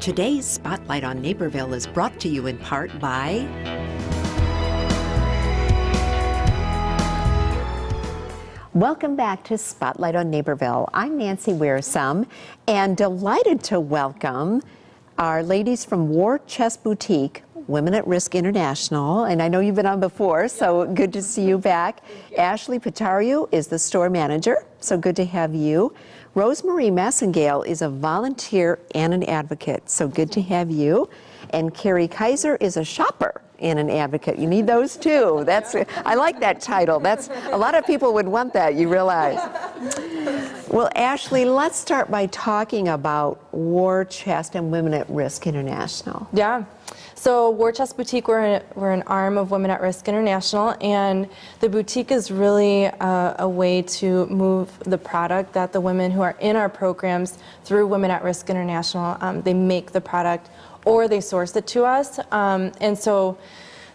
Today's Spotlight on Naperville is brought to you in part by Welcome back to Spotlight on Naperville. I'm Nancy Wearsome, and delighted to welcome our ladies from War Chest Boutique, Women at Risk International, and I know you've been on before, so good to see you back. Ashley Patario is the store manager, so good to have you. Rosemary Massengale is a volunteer and an advocate, so good to have you. And Carrie Kaiser is a shopper and an advocate. You need those too. I like that title. A lot of people would want that, you realize. Well, Ashley, let's start by talking about War Chest and Women at Risk International. Yeah. So War Chest Boutique, we're an arm of Women at Risk International, and the boutique is really a way to move the product that the women who are in our programs through Women at Risk International, they make the product or they source it to us. And so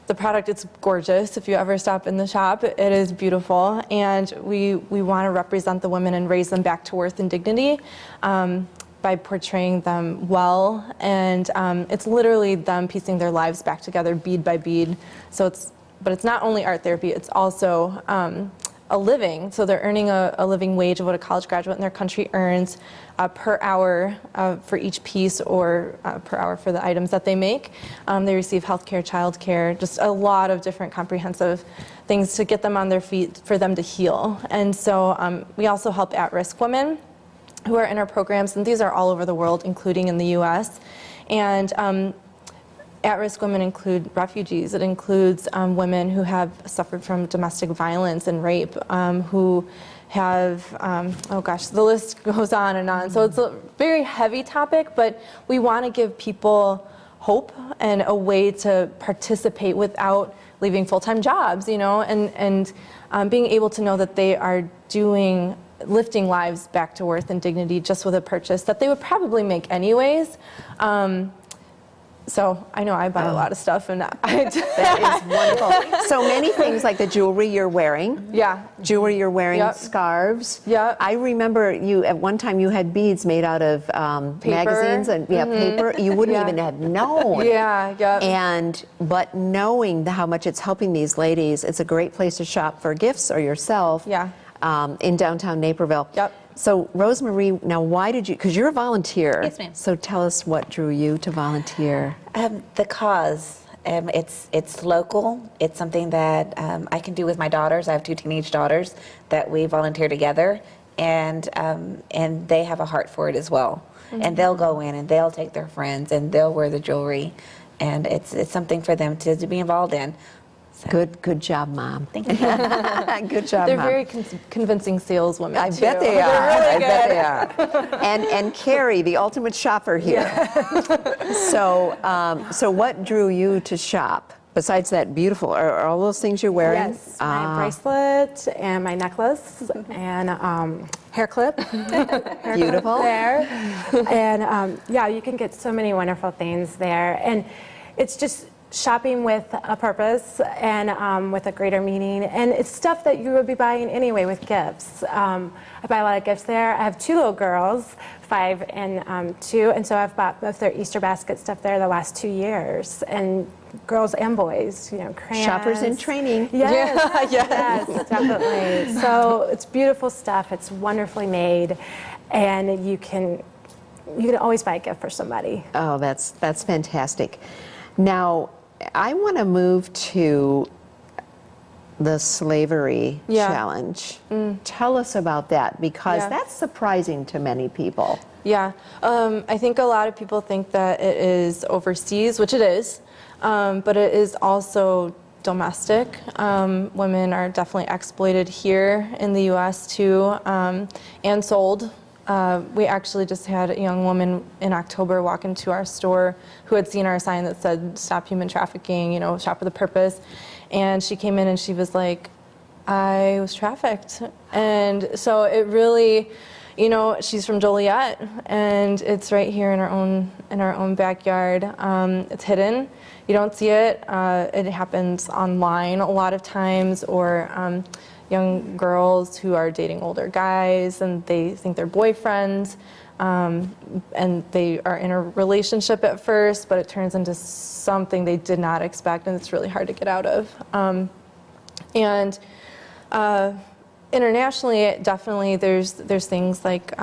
the product, it's gorgeous. If you ever stop in the shop, it is beautiful. And we want to represent the women and raise them back to worth and dignity by portraying them well. And it's literally them piecing their lives back together bead by bead. But it's not only art therapy, it's also a living. So they're earning a living wage of what a college graduate in their country earns per hour for each piece, or per hour for the items that they make. They receive healthcare, childcare, just a lot of different comprehensive things to get them on their feet for them to heal. And so we also help at-risk women who are in our programs, and these are all over the world, including in the US. And at-risk women include refugees. It includes women who have suffered from domestic violence and rape, who have, oh gosh, the list goes on and on. So it's a very heavy topic, but we want to give people hope and a way to participate without leaving full-time jobs, and being able to know that they are lifting lives back to worth and dignity just with a purchase that they would probably make anyways. So I know I buy a lot of stuff, and that is wonderful. So many things, like the jewelry you're wearing. Yeah. Jewelry you're wearing, Yep. Scarves. Yeah. I remember at one time you had beads made out of magazines and paper. You wouldn't even have known. Yeah, yeah. But knowing how much it's helping these ladies, it's a great place to shop for gifts or yourself. Yeah. In downtown Naperville. Yep. So Rosemary, now why did you, because you're a volunteer. Yes, ma'am. So tell us what drew you to volunteer. The cause, it's local. It's something that I can do with my daughters. I have 2 teenage daughters that we volunteer together, and they have a heart for it as well. Mm-hmm. And they'll go in and they'll take their friends and they'll wear the jewelry, and it's something for them to be involved in. So. Good job, Mom. Thank you. Good job, They're Mom. very convincing saleswomen, I too. bet they are. They're really I bet they are. And Carrie, the ultimate shopper here. Yeah. So what drew you to shop? Besides that beautiful, are all those things you're wearing? Yes, my bracelet and my necklace and hair clip. Beautiful. There. And yeah, you can get so many wonderful things there. And it's just shopping with a purpose and with a greater meaning. And it's stuff that you would be buying anyway with gifts. I buy a lot of gifts there. I have 2 little girls, 5 and 2, and so I've bought both their Easter basket stuff there the last 2 years. And girls and boys, crayons. Shoppers in training. Yes, yes, definitely. So it's beautiful stuff. It's wonderfully made, and you can always buy a gift for somebody. Oh, that's fantastic. Now, I want to move to the slavery challenge. Tell us about that, because that's surprising to many people. Yeah, I think a lot of people think that it is overseas, which it is, but it is also domestic. Women are definitely exploited here in the U.S. too, and sold. We actually just had a young woman in October walk into our store who had seen our sign that said "Stop Human Trafficking," shop with a purpose. And she came in and she was like, I was trafficked. And so it really, she's from Joliet, and it's right here in our own backyard. It's hidden. You don't see it. It happens online a lot of times, or young girls who are dating older guys and they think they're boyfriends. and they are in a relationship at first, but it turns into something they did not expect, and it's really hard to get out of. And internationally, definitely, there's things like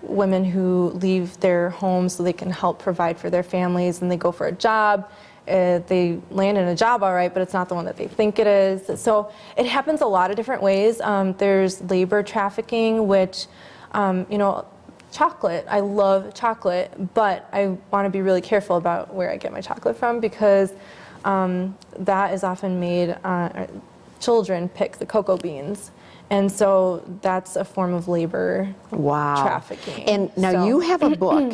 women who leave their homes so they can help provide for their families, and they go for a job. They land in a job all right, but it's not the one that they think it is. So it happens a lot of different ways. There's labor trafficking, which, chocolate, I love chocolate, but I want to be really careful about where I get my chocolate from, because that is often made, children pick the cocoa beans. And so that's a form of labor trafficking. And now So- you have a book,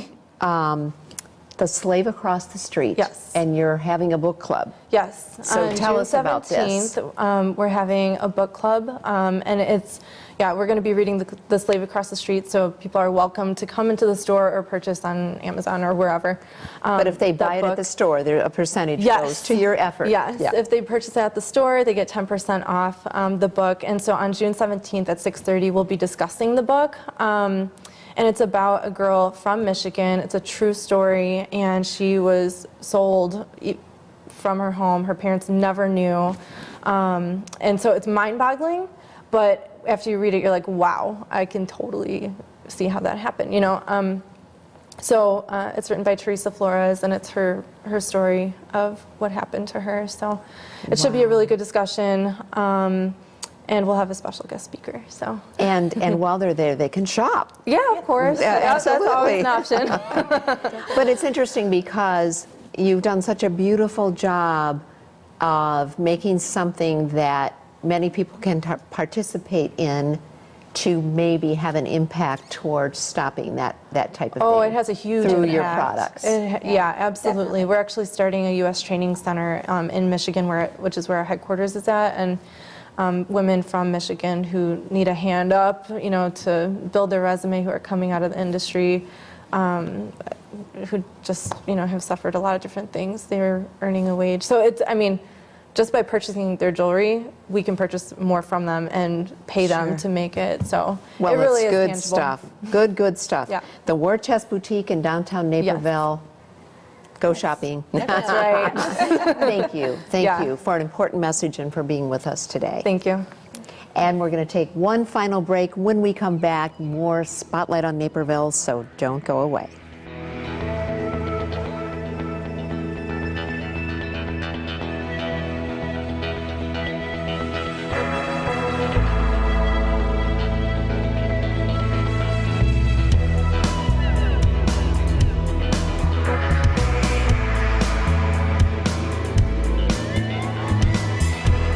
The Slave Across the Street. Yes. And you're having a book club. Yes. So on tell June us about this. 17th, we're having a book club, and we're going to be reading the Slave Across the Street, so people are welcome to come into the store or purchase on Amazon or wherever. But if they buy it at the store, a percentage goes to your effort. Yes. Yeah. If they purchase it at the store, they get 10% off the book. And so on June 17th at 6:30, we'll be discussing the book. And it's about a girl from Michigan. It's a true story, and she was sold from her home. Her parents never knew. And so it's mind-boggling, but after you read it, you're like, wow, I can totally see how that happened, So it's written by Teresa Flores, and it's her story of what happened to her. So it should be a really good discussion. And we'll have a special guest speaker. So And while they're there, they can shop. yeah, of course. That's always an option. But it's interesting because you've done such a beautiful job of making something that many people can participate in to maybe have an impact towards stopping that type of thing. Oh, it has a huge through impact. your products. Yeah, absolutely. Definitely. We're actually starting a U.S. training center in Michigan, which is where our headquarters is at, and women from Michigan who need a hand up, to build their resume, who are coming out of the industry, who just, have suffered a lot of different things. They're earning a wage. So just by purchasing their jewelry, we can purchase more from them and pay them to make it. So Well, it really it's is good tangible. stuff. Good stuff. Yeah. The War Chest Boutique in downtown Naperville. Go shopping. That's right. Thank you. Thank Yeah. you for an important message and for being with us today. Thank you. And we're going to take one final break. When we come back, more Spotlight on Naperville, so don't go away.